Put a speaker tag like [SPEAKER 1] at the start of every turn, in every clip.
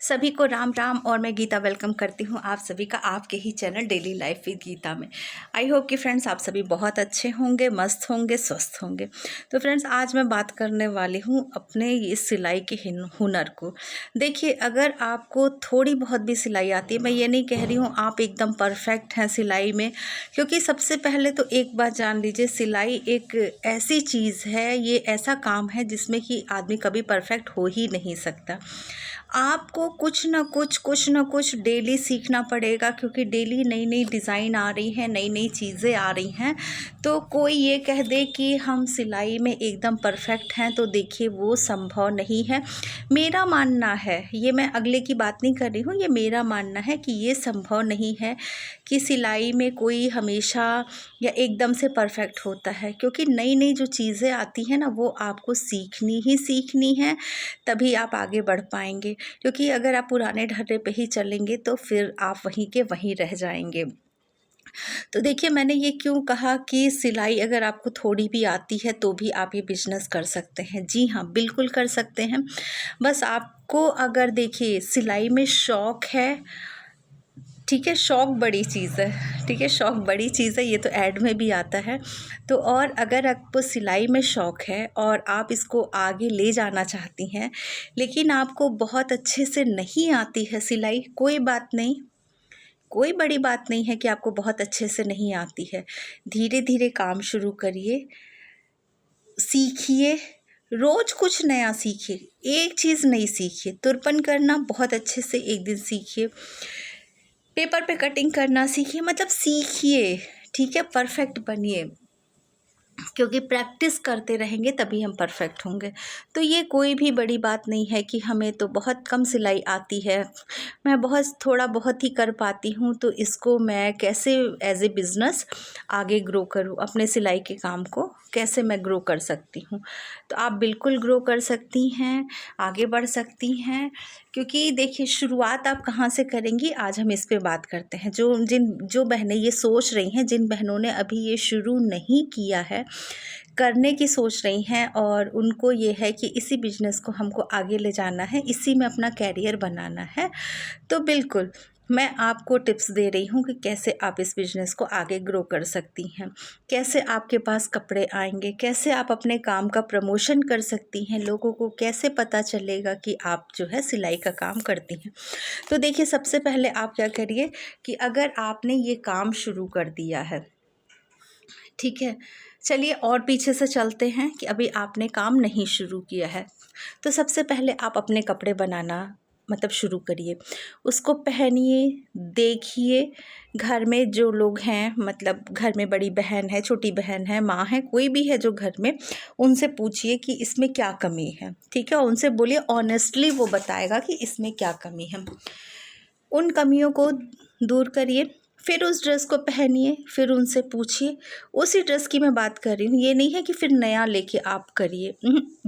[SPEAKER 1] सभी को राम राम। और मैं गीता वेलकम करती हूँ आप सभी का आपके ही channel daily life with Geeta में। आई होप कि फ्रेंड्स आप सभी बहुत अच्छे होंगे, मस्त होंगे, स्वस्थ होंगे। तो फ्रेंड्स आज मैं बात करने वाली हूँ अपने ये सिलाई के हुनर को। देखिए, अगर आपको थोड़ी बहुत भी सिलाई आती है, मैं ये नहीं कह रही हूँ आप एकदम परफेक्ट हैं सिलाई में, क्योंकि सबसे पहले तो एक बात जान लीजिए, सिलाई एक ऐसी चीज़ है, ये ऐसा काम है जिसमें कि आदमी कभी परफेक्ट हो ही नहीं सकता। आपको कुछ ना कुछ डेली सीखना पड़ेगा, क्योंकि डेली नई नई डिज़ाइन आ रही हैं, नई नई चीज़ें आ रही हैं। तो कोई ये कह दे कि हम सिलाई में एकदम परफेक्ट हैं, तो देखिए वो संभव नहीं है। मेरा मानना है, ये मैं अगले की बात नहीं कर रही हूँ, ये मेरा मानना है कि ये संभव नहीं है कि सिलाई में कोई हमेशा या एकदम से परफेक्ट होता है, क्योंकि नई नई जो चीज़ें आती हैं ना, वो आपको सीखनी ही सीखनी है, तभी आप आगे बढ़ पाएंगे। क्योंकि अगर आप पुराने ढर्रे पे ही चलेंगे तो फिर आप वहीं के वहीं रह जाएंगे। तो देखिए, मैंने ये क्यों कहा कि सिलाई अगर आपको थोड़ी भी आती है तो भी आप ये बिजनेस कर सकते हैं। जी हाँ, बिल्कुल कर सकते हैं। बस आपको अगर देखिए सिलाई में शौक़ है, ठीक है, शौक़ बड़ी चीज़ है, ठीक है, शौक़ बड़ी चीज़ है, ये तो ऐड में भी आता है। तो और अगर आपको सिलाई में शौक़ है और आप इसको आगे ले जाना चाहती हैं, लेकिन आपको बहुत अच्छे से नहीं आती है सिलाई, कोई बात नहीं, कोई बड़ी बात नहीं है कि आपको बहुत अच्छे से नहीं आती है। धीरे धीरे काम शुरू करिए, सीखिए, रोज़ कुछ नया सीखिए, एक चीज़ नई सीखिए। तुरपन करना बहुत अच्छे से एक दिन सीखिए, पेपर पे कटिंग करना सीखिए, मतलब सीखिए, ठीक है, परफेक्ट बनिए, क्योंकि प्रैक्टिस करते रहेंगे तभी हम परफेक्ट होंगे। तो ये कोई भी बड़ी बात नहीं है कि हमें तो बहुत कम सिलाई आती है, मैं बहुत थोड़ा बहुत ही कर पाती हूँ, तो इसको मैं कैसे एज ए बिज़नेस आगे ग्रो करूँ, अपने सिलाई के काम को कैसे मैं ग्रो कर सकती हूँ। तो आप बिल्कुल ग्रो कर सकती हैं, आगे बढ़ सकती हैं, क्योंकि देखिए शुरुआत आप कहाँ से करेंगी, आज हम इस पे बात करते हैं। जो बहनें ये सोच रही हैं, जिन बहनों ने अभी ये शुरू नहीं किया है, करने की सोच रही हैं, और उनको ये है कि इसी बिजनेस को हमको आगे ले जाना है, इसी में अपना कैरियर बनाना है, तो बिल्कुल मैं आपको टिप्स दे रही हूँ कि कैसे आप इस बिज़नेस को आगे ग्रो कर सकती हैं, कैसे आपके पास कपड़े आएंगे, कैसे आप अपने काम का प्रमोशन कर सकती हैं, लोगों को कैसे पता चलेगा कि आप जो है सिलाई का काम करती हैं। तो देखिए, सबसे पहले आप क्या करिए कि अगर आपने ये काम शुरू कर दिया है, ठीक है, चलिए और पीछे से चलते हैं कि अभी आपने काम नहीं शुरू किया है। तो सबसे पहले आप अपने कपड़े बनाना मतलब शुरू करिए, उसको पहनिए, देखिए, घर में जो लोग हैं, मतलब घर में बड़ी बहन है, छोटी बहन है, माँ है, कोई भी है जो घर में, उनसे पूछिए कि इसमें क्या कमी है, ठीक है, उनसे बोलिए, ऑनेस्टली वो बताएगा कि इसमें क्या कमी है। उन कमियों को दूर करिए, फिर उस ड्रेस को पहनिए, फिर उनसे पूछिए। उसी ड्रेस की मैं बात कर रही हूँ, ये नहीं है कि फिर नया लेके आप करिए।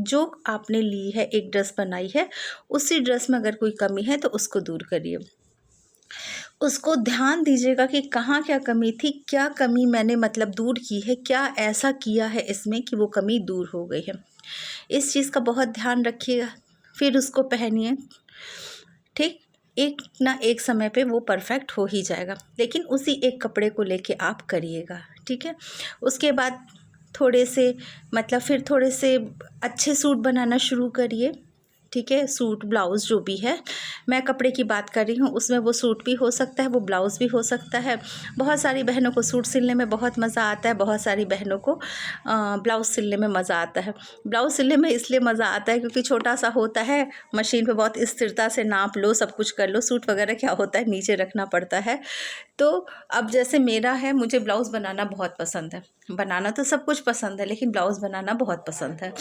[SPEAKER 1] जो आपने ली है, एक ड्रेस बनाई है, उसी ड्रेस में अगर कोई कमी है तो उसको दूर करिए। उसको ध्यान दीजिएगा कि कहाँ क्या कमी थी, क्या कमी मैंने मतलब दूर की है, क्या ऐसा किया है इसमें कि वो कमी दूर हो गई है। इस चीज़ का बहुत ध्यान रखिएगा, फिर उसको पहनिए, ठीक। एक ना एक समय पे वो परफेक्ट हो ही जाएगा, लेकिन उसी एक कपड़े को लेके आप करिएगा, ठीक है। उसके बाद थोड़े से मतलब फिर थोड़े से अच्छे सूट बनाना शुरू करिए, ठीक है, सूट ब्लाउज़ जो भी है, मैं कपड़े की बात कर रही हूँ, उसमें वो सूट भी हो सकता है, वो ब्लाउज़ भी हो सकता है। बहुत सारी बहनों को सूट सिलने में बहुत मज़ा आता है, बहुत सारी बहनों को ब्लाउज़ सिलने में मज़ा आता है। ब्लाउज़ सिलने में इसलिए मज़ा आता है क्योंकि छोटा सा होता है, मशीन पे बहुत स्थिरता से नाप लो, सब कुछ कर लो। सूट वगैरह क्या होता है, नीचे रखना पड़ता है। तो अब जैसे मेरा है, मुझे ब्लाउज़ बनाना बहुत पसंद है, बनाना तो सब कुछ पसंद है, लेकिन ब्लाउज़ बनाना बहुत पसंद है।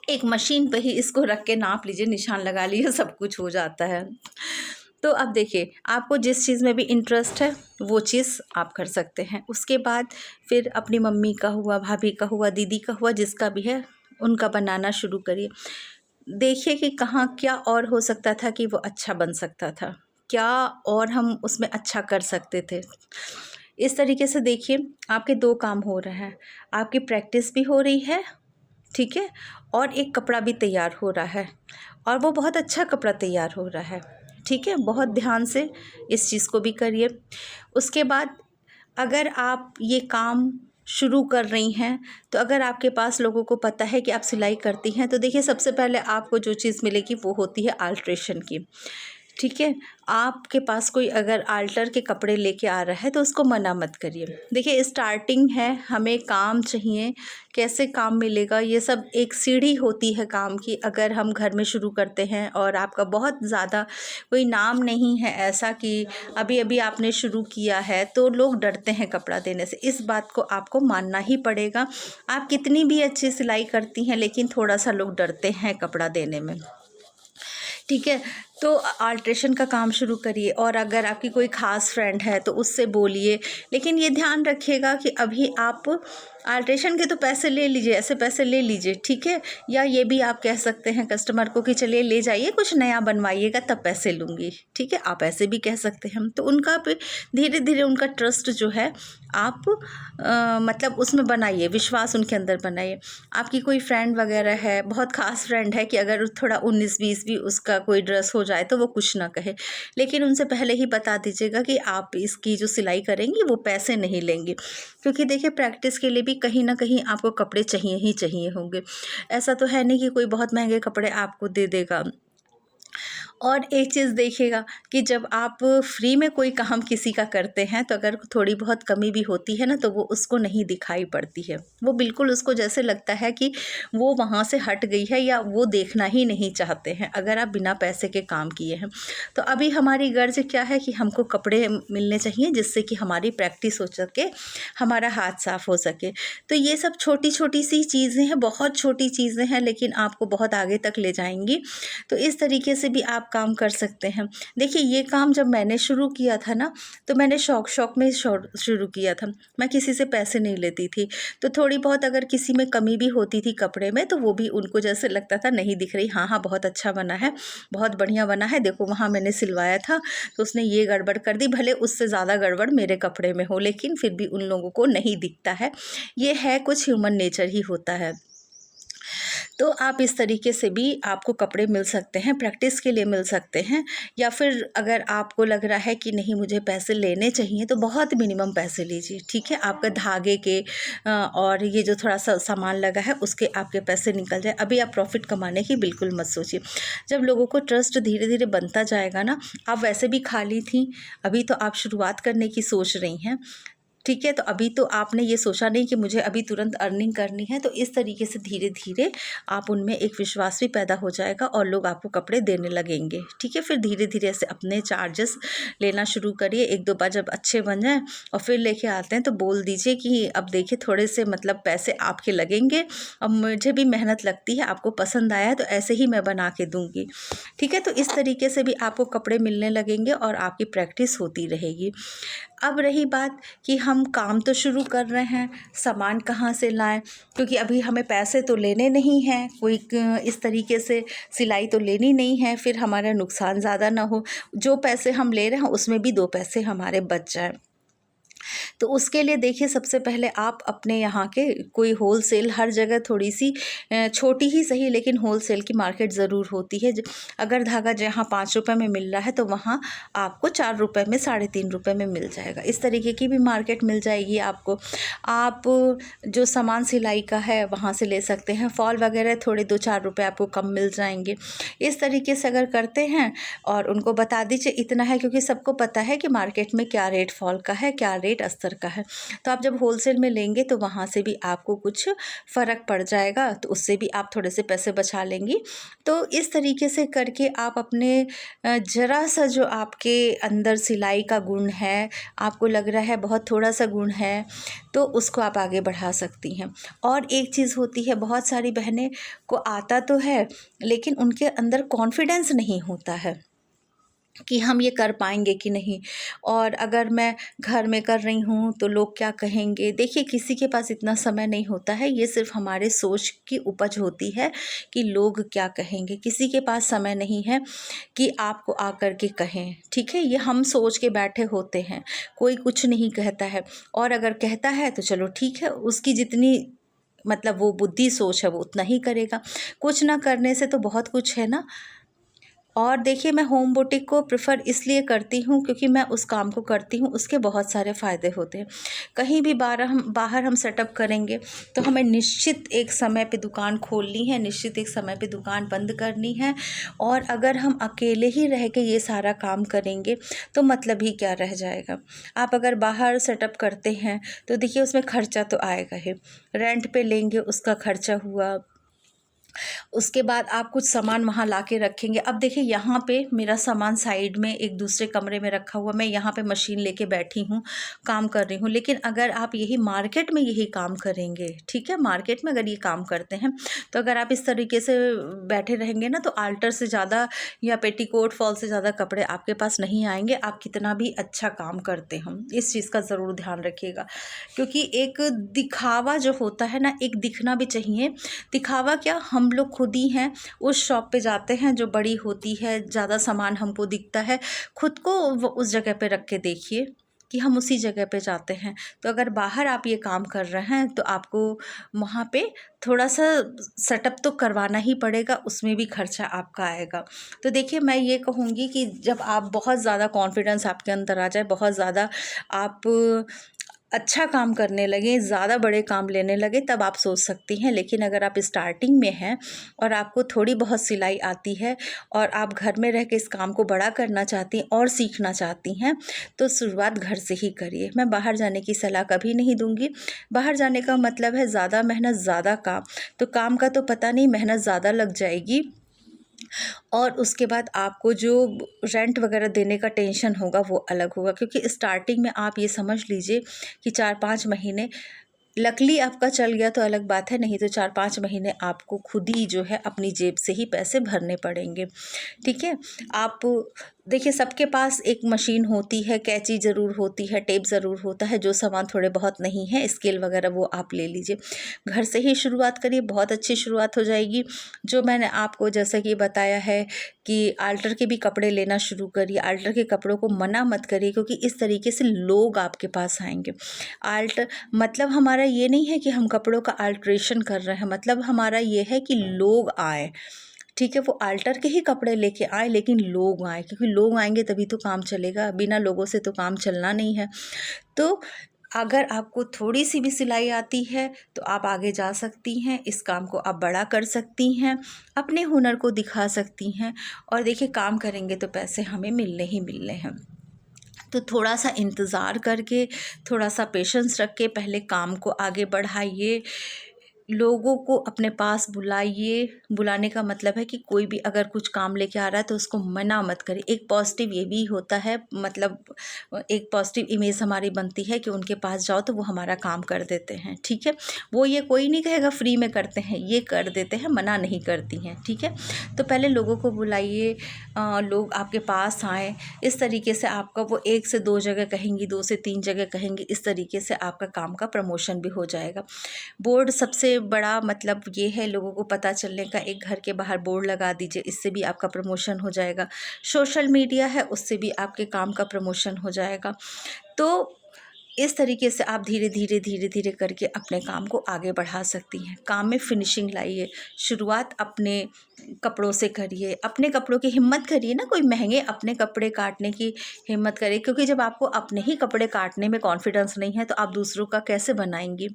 [SPEAKER 1] एक मशीन पे ही इसको रख के नाप लीजिए, निशान लगा लीजिए, सब कुछ हो जाता है। तो अब देखिए, आपको जिस चीज़ में भी इंटरेस्ट है वो चीज़ आप कर सकते हैं। उसके बाद फिर अपनी मम्मी का हुआ, भाभी का हुआ, दीदी का हुआ, जिसका भी है, उनका बनाना शुरू करिए। देखिए कि कहाँ क्या और हो सकता था कि वो अच्छा बन सकता था, क्या और हम उसमें अच्छा कर सकते थे। इस तरीके से देखिए, आपके 2 काम हो रहे हैं, आपकी प्रैक्टिस भी हो रही है, ठीक है, और एक कपड़ा भी तैयार हो रहा है। और वो बहुत अच्छा कपड़ा तैयार हो रहा है। ठीक है, बहुत ध्यान से इस चीज़ को भी करिए। उसके बाद अगर आप ये काम शुरू कर रही हैं, तो अगर आपके पास लोगों को पता है कि आप सिलाई करती हैं, तो देखिए सबसे पहले आपको जो चीज़ मिलेगी वो होती है अल्ट्रेशन की। ठीक है, आपके पास कोई अगर आल्टर के कपड़े लेके आ रहा है तो उसको मना मत करिए। देखिए स्टार्टिंग है, हमें काम चाहिए, कैसे काम मिलेगा, ये सब एक सीढ़ी होती है काम की। अगर हम घर में शुरू करते हैं और आपका बहुत ज़्यादा कोई नाम नहीं है ऐसा कि अभी अभी आपने शुरू किया है, तो लोग डरते हैं कपड़ा देने से। इस बात को आपको मानना ही पड़ेगा। आप कितनी भी अच्छी सिलाई करती हैं, लेकिन थोड़ा सा लोग डरते हैं कपड़ा देने में। ठीक है, तो अल्ट्रेशन का काम शुरू करिए। और अगर आपकी कोई ख़ास फ्रेंड है तो उससे बोलिए, लेकिन ये ध्यान रखिएगा कि अभी आप अल्ट्रेशन के तो पैसे ले लीजिए, ऐसे पैसे ले लीजिए, ठीक है। या ये भी आप कह सकते हैं कस्टमर को कि चलिए ले जाइए, कुछ नया बनवाइएगा तब पैसे लूँगी, ठीक है, आप ऐसे भी कह सकते हैं। तो उनका भी धीरे धीरे उनका ट्रस्ट जो है आप मतलब उसमें बनाइए, विश्वास उनके अंदर बनाइए। आपकी कोई फ्रेंड वगैरह है, बहुत ख़ास फ्रेंड है, कि अगर थोड़ा 19-20 भी उसका कोई ड्रेस हो जाए तो वो कुछ ना कहे, लेकिन उनसे पहले ही बता दीजिएगा कि आप इसकी जो सिलाई करेंगी वो पैसे नहीं लेंगे, क्योंकि देखिए प्रैक्टिस के लिए भी कहीं ना कहीं आपको कपड़े चाहिए ही चाहिए होंगे। ऐसा तो है नहीं कि कोई बहुत महंगे कपड़े आपको दे देगा। और एक चीज़ देखिएगा कि जब आप फ्री में कोई काम किसी का करते हैं, तो अगर थोड़ी बहुत कमी भी होती है ना, तो वो उसको नहीं दिखाई पड़ती है। वो बिल्कुल उसको जैसे लगता है कि वो वहाँ से हट गई है, या वो देखना ही नहीं चाहते हैं अगर आप बिना पैसे के काम किए हैं। तो अभी हमारी गर्ज क्या है कि हमको कपड़े मिलने चाहिए जिससे कि हमारी प्रैक्टिस हो सके, हमारा हाथ साफ हो सके। तो ये सब छोटी छोटी सी चीज़ें हैं, बहुत छोटी चीज़ें हैं, लेकिन आपको बहुत आगे तक ले जाएंगी। तो इस तरीके से भी आप काम कर सकते हैं। देखिए ये काम जब मैंने शुरू किया था ना, तो मैंने शौक में शुरू किया था। मैं किसी से पैसे नहीं लेती थी। तो थोड़ी बहुत अगर किसी में कमी भी होती थी कपड़े में, तो वो भी उनको जैसे लगता था नहीं दिख रही, हाँ हाँ बहुत अच्छा बना है, बहुत बढ़िया बना है, देखो वहाँ मैंने सिलवाया था तो उसने ये गड़बड़ कर दी। भले उससे ज़्यादा गड़बड़ मेरे कपड़े में हो, लेकिन फिर भी उन लोगों को नहीं दिखता है। ये है, कुछ ह्यूमन नेचर ही होता है। तो आप इस तरीके से भी आपको कपड़े मिल सकते हैं, प्रैक्टिस के लिए मिल सकते हैं। या फिर अगर आपको लग रहा है कि नहीं मुझे पैसे लेने चाहिए, तो बहुत मिनिमम पैसे लीजिए, ठीक है। आपका धागे के और ये जो थोड़ा सा सामान लगा है उसके आपके पैसे निकल जाए। अभी आप प्रॉफिट कमाने की बिल्कुल मत सोचिए। जब लोगों को ट्रस्ट धीरे धीरे बनता जाएगा ना, आप वैसे भी खाली थी, अभी तो आप शुरुआत करने की सोच रही हैं, ठीक है। तो अभी तो आपने ये सोचा नहीं कि मुझे अभी तुरंत अर्निंग करनी है। तो इस तरीके से धीरे धीरे आप उनमें एक विश्वास भी पैदा हो जाएगा और लोग आपको कपड़े देने लगेंगे, ठीक है। फिर धीरे धीरे ऐसे अपने चार्जेस लेना शुरू करिए। 1-2 बार जब अच्छे बन जाएँ और फिर लेके आते हैं तो बोल दीजिए कि अब देखिए थोड़े से मतलब पैसे आपके लगेंगे, अब मुझे भी मेहनत लगती है, आपको पसंद आया है तो ऐसे ही मैं बना के दूँगी, ठीक है। तो इस तरीके से भी आपको कपड़े मिलने लगेंगे और आपकी प्रैक्टिस होती रहेगी। अब रही बात कि हम काम तो शुरू कर रहे हैं, सामान कहाँ से लाएं, क्योंकि अभी हमें पैसे तो लेने नहीं हैं, कोई इस तरीके से सिलाई तो लेनी नहीं है, फिर हमारा नुकसान ज़्यादा ना हो, जो पैसे हम ले रहे हैं उसमें भी 2 पैसे हमारे बच जाएं। तो उसके लिए देखिए सबसे पहले आप अपने यहाँ के कोई होलसेल, हर जगह थोड़ी सी छोटी ही सही लेकिन होलसेल की मार्केट ज़रूर होती है। अगर धागा जहाँ 5 रुपए में मिल रहा है तो वहाँ आपको 4 रुपए में, 3.5 रुपए में मिल जाएगा। इस तरीके की भी मार्केट मिल जाएगी आपको। आप जो सामान सिलाई का है वहाँ से ले सकते हैं। फॉल वगैरह थोड़े 2-4 रुपए आपको कम मिल जाएंगे। इस तरीके से अगर करते हैं और उनको बता दीजिए इतना है, क्योंकि सबको पता है कि मार्केट में क्या रेट फॉल का है, क्या रेट अस्तर का है। तो आप जब होलसेल में लेंगे तो वहाँ से भी आपको कुछ फ़र्क पड़ जाएगा, तो उससे भी आप थोड़े से पैसे बचा लेंगी। तो इस तरीके से करके आप अपने ज़रा सा जो आपके अंदर सिलाई का गुण है, आपको लग रहा है बहुत थोड़ा सा गुण है, तो उसको आप आगे बढ़ा सकती हैं। और एक चीज़ होती है, बहुत सारी बहनें को आता तो है लेकिन उनके अंदर कॉन्फिडेंस नहीं होता है कि हम ये कर पाएंगे कि नहीं, और अगर मैं घर में कर रही हूँ तो लोग क्या कहेंगे। देखिए किसी के पास इतना समय नहीं होता है, ये सिर्फ हमारे सोच की उपज होती है कि लोग क्या कहेंगे। किसी के पास समय नहीं है कि आपको आकर के कहें, ठीक है। ये हम सोच के बैठे होते हैं, कोई कुछ नहीं कहता है, और अगर कहता है तो चलो ठीक है, उसकी जितनी मतलब वो बुद्धि सोच है वो उतना ही करेगा। कुछ ना करने से तो बहुत कुछ है ना। और देखिए मैं होम बुटीक को प्रेफर इसलिए करती हूँ क्योंकि मैं उस काम को करती हूँ, उसके बहुत सारे फ़ायदे होते हैं। कहीं भी बाहर हम सेटअप करेंगे तो हमें निश्चित एक समय पे दुकान खोलनी है, निश्चित एक समय पे दुकान बंद करनी है। और अगर हम अकेले ही रह के ये सारा काम करेंगे तो मतलब ही क्या रह जाएगा। आप अगर बाहर सेटअप करते हैं तो देखिए उसमें खर्चा तो आएगा ही, रेंट पे लेंगे उसका खर्चा हुआ, उसके बाद आप कुछ सामान वहाँ ला के रखेंगे। अब देखिए यहाँ पे मेरा सामान साइड में एक दूसरे कमरे में रखा हुआ, मैं यहाँ पे मशीन लेके बैठी हूँ, काम कर रही हूँ। लेकिन अगर आप यही मार्केट में यही काम करेंगे, ठीक है, मार्केट में अगर ये काम करते हैं तो अगर आप इस तरीके से बैठे रहेंगे ना तो आल्टर से ज़्यादा या पेटीकोट फॉल से ज़्यादा कपड़े आपके पास नहीं आएंगे, आप कितना भी अच्छा काम करते हो। इस चीज़ का ज़रूर ध्यान रखिएगा, क्योंकि एक दिखावा जो होता है ना, एक दिखना भी चाहिए। दिखावा क्या, हम लोग खुद ही हैं, उस शॉप पे जाते हैं जो बड़ी होती है, ज़्यादा सामान हमको दिखता है, खुद को वो उस जगह पे रख के देखिए कि हम उसी जगह पे जाते हैं। तो अगर बाहर आप ये काम कर रहे हैं तो आपको वहाँ पे थोड़ा सा सेटअप तो करवाना ही पड़ेगा, उसमें भी खर्चा आपका आएगा। तो देखिए मैं ये कहूँगी कि जब आप बहुत ज़्यादा कॉन्फिडेंस आपके अंदर आ जाए, बहुत ज़्यादा आप अच्छा काम करने लगे, ज़्यादा बड़े काम लेने लगे, तब आप सोच सकती हैं। लेकिन अगर आप स्टार्टिंग में हैं और आपको थोड़ी बहुत सिलाई आती है और आप घर में रह के इस काम को बड़ा करना चाहती हैं और सीखना चाहती हैं तो शुरुआत घर से ही करिए। मैं बाहर जाने की सलाह कभी नहीं दूंगी। बाहर जाने का मतलब है ज़्यादा मेहनत, ज़्यादा काम। तो काम का तो पता नहीं, मेहनत ज़्यादा लग जाएगी और उसके बाद आपको जो रेंट वगैरह देने का टेंशन होगा वो अलग होगा। क्योंकि स्टार्टिंग में आप ये समझ लीजिए कि 4-5 महीने लकली आपका चल गया तो अलग बात है, नहीं तो 4-5 महीने आपको खुद ही जो है अपनी जेब से ही पैसे भरने पड़ेंगे, ठीक है। आप देखिए सबके पास एक मशीन होती है, कैंची ज़रूर होती है, टेप ज़रूर होता है। जो सामान थोड़े बहुत नहीं है, स्केल वगैरह, वो आप ले लीजिए। घर से ही शुरुआत करिए, बहुत अच्छी शुरुआत हो जाएगी। जो मैंने आपको जैसे कि बताया है कि आल्टर के भी कपड़े लेना शुरू करिए। आल्टर के कपड़ों को मना मत करिए, क्योंकि इस तरीके से लोग आपके पास आएंगे। आल्टर मतलब हमारा ये नहीं है कि हम कपड़ों का अल्ट्रेशन कर रहे हैं, मतलब हमारा ये है कि लोग आए, ठीक है। वो आल्टर के ही कपड़े लेके आए लेकिन लोग आए, क्योंकि लोग आएंगे तभी तो काम चलेगा, बिना लोगों से तो काम चलना नहीं है। तो अगर आपको थोड़ी सी भी सिलाई आती है तो आप आगे जा सकती हैं, इस काम को आप बड़ा कर सकती हैं, अपने हुनर को दिखा सकती हैं। और देखिए काम करेंगे तो पैसे हमें मिलने ही मिलने हैं। तो थोड़ा सा इंतज़ार करके, थोड़ा सा पेशेंस रख के पहले काम को आगे बढ़ाइए। लोगों को अपने पास बुलाइए। बुलाने का मतलब है कि कोई भी अगर कुछ काम लेके आ रहा है तो उसको मना मत करिए। एक पॉजिटिव ये भी होता है, मतलब एक पॉजिटिव इमेज हमारी बनती है कि उनके पास जाओ तो वो हमारा काम कर देते हैं, ठीक है। वो ये कोई नहीं कहेगा फ्री में करते हैं, ये कर देते हैं, मना नहीं करती हैं, ठीक है। तो पहले लोगों को बुलाइए, लोग आपके पास आएँ। इस तरीके से आपका वो 1 से 2 जगह कहेंगी, 2 से 3 जगह कहेंगी, इस तरीके से आपका काम का प्रमोशन भी हो जाएगा। बोर्ड सबसे बड़ा मतलब ये है, लोगों को पता चलने का। एक घर के बाहर बोर्ड लगा दीजिए, इससे भी आपका प्रमोशन हो जाएगा। सोशल मीडिया है, उससे भी आपके काम का प्रमोशन हो जाएगा। तो इस तरीके से आप धीरे धीरे धीरे धीरे करके अपने काम को आगे बढ़ा सकती हैं। काम में फिनिशिंग लाइए। शुरुआत अपने कपड़ों से करिए, अपने कपड़ों की हिम्मत करिए ना, कोई महंगे अपने कपड़े काटने की हिम्मत करिए। क्योंकि जब आपको अपने ही कपड़े काटने में कॉन्फिडेंस नहीं है तो आप दूसरों का कैसे बनाएंगी।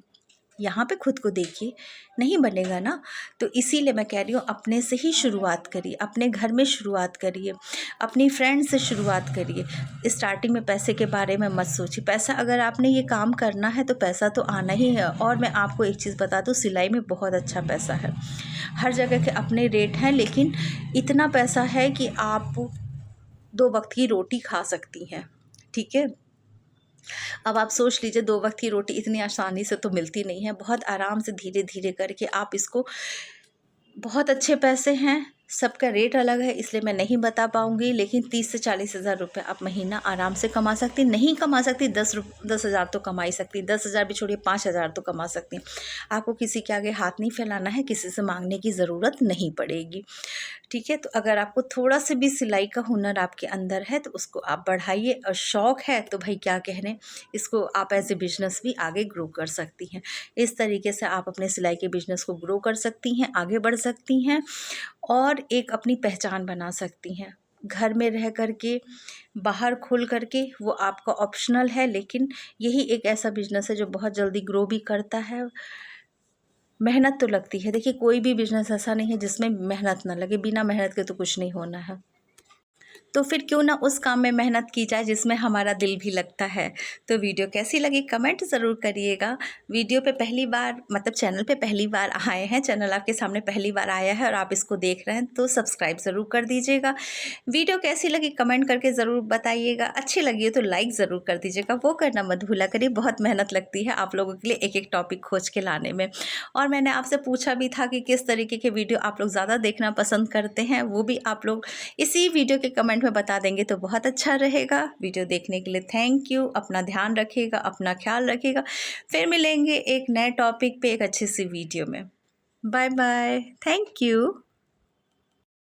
[SPEAKER 1] यहाँ पे खुद को देखिए, नहीं बनेगा ना। तो इसीलिए मैं कह रही हूँ अपने से ही शुरुआत करिए, अपने घर में शुरुआत करिए, अपनी फ्रेंड से शुरुआत करिए। स्टार्टिंग में पैसे के बारे में मत सोचिए। पैसा, अगर आपने ये काम करना है तो पैसा तो आना ही है। और मैं आपको एक चीज़ बता दूँ, सिलाई में बहुत अच्छा पैसा है। हर जगह के अपने रेट हैं, लेकिन इतना पैसा है कि आप 2 वक्त की रोटी खा सकती हैं, ठीक है। अब आप सोच लीजिए, 2 वक्त की रोटी इतनी आसानी से तो मिलती नहीं है। बहुत आराम से धीरे धीरे करके आप इसको, बहुत अच्छे पैसे हैं, सबका रेट अलग है, इसलिए मैं नहीं बता पाऊँगी, लेकिन 30 से 40 हज़ार रुपये आप महीना आराम से कमा सकती। नहीं कमा सकती 10 हज़ार तो कमा ही सकती, 10 हज़ार भी छोड़िए 5 हज़ार तो कमा सकती। आपको किसी के आगे हाथ नहीं फैलाना है, किसी से मांगने की ज़रूरत नहीं पड़ेगी, ठीक है। तो अगर आपको थोड़ा से भी सिलाई का हुनर आपके अंदर है तो उसको आप बढ़ाइए, और शौक़ है तो भाई क्या कहने, इसको आप एज ए बिज़नेस भी आगे ग्रो कर सकती हैं। इस तरीके से आप अपने सिलाई के बिज़नेस को ग्रो कर सकती हैं, आगे बढ़ सकती हैं और एक अपनी पहचान बना सकती हैं। घर में रह कर के, बाहर खुल कर के, वो आपका ऑप्शनल है, लेकिन यही एक ऐसा बिज़नेस है जो बहुत जल्दी ग्रो भी करता है। मेहनत तो लगती है, देखिए कोई भी बिज़नेस ऐसा नहीं है जिसमें मेहनत ना लगे, बिना मेहनत के तो कुछ नहीं होना है। तो फिर क्यों ना उस काम में मेहनत की जाए जिसमें हमारा दिल भी लगता है। तो वीडियो कैसी लगी कमेंट ज़रूर करिएगा। वीडियो पे पहली बार, मतलब चैनल पे पहली बार आए हैं, चैनल आपके सामने पहली बार आया है और आप इसको देख रहे हैं तो सब्सक्राइब ज़रूर कर दीजिएगा। वीडियो कैसी लगी कमेंट करके ज़रूर बताइएगा। अच्छी लगी है तो लाइक ज़रूर कर दीजिएगा, वो करना मत भूला करिए। बहुत मेहनत लगती है आप लोगों के लिए एक एक टॉपिक खोज के लाने में। और मैंने आपसे पूछा भी था कि किस तरीके के वीडियो आप लोग ज़्यादा देखना पसंद करते हैं, वो भी आप लोग इसी वीडियो के कमेंट में बता देंगे तो बहुत अच्छा रहेगा। वीडियो देखने के लिए थैंक यू। अपना ध्यान रखिएगा, अपना ख्याल रखिएगा। फिर मिलेंगे एक नए टॉपिक पे एक अच्छी सी वीडियो में। Bye bye, thank you.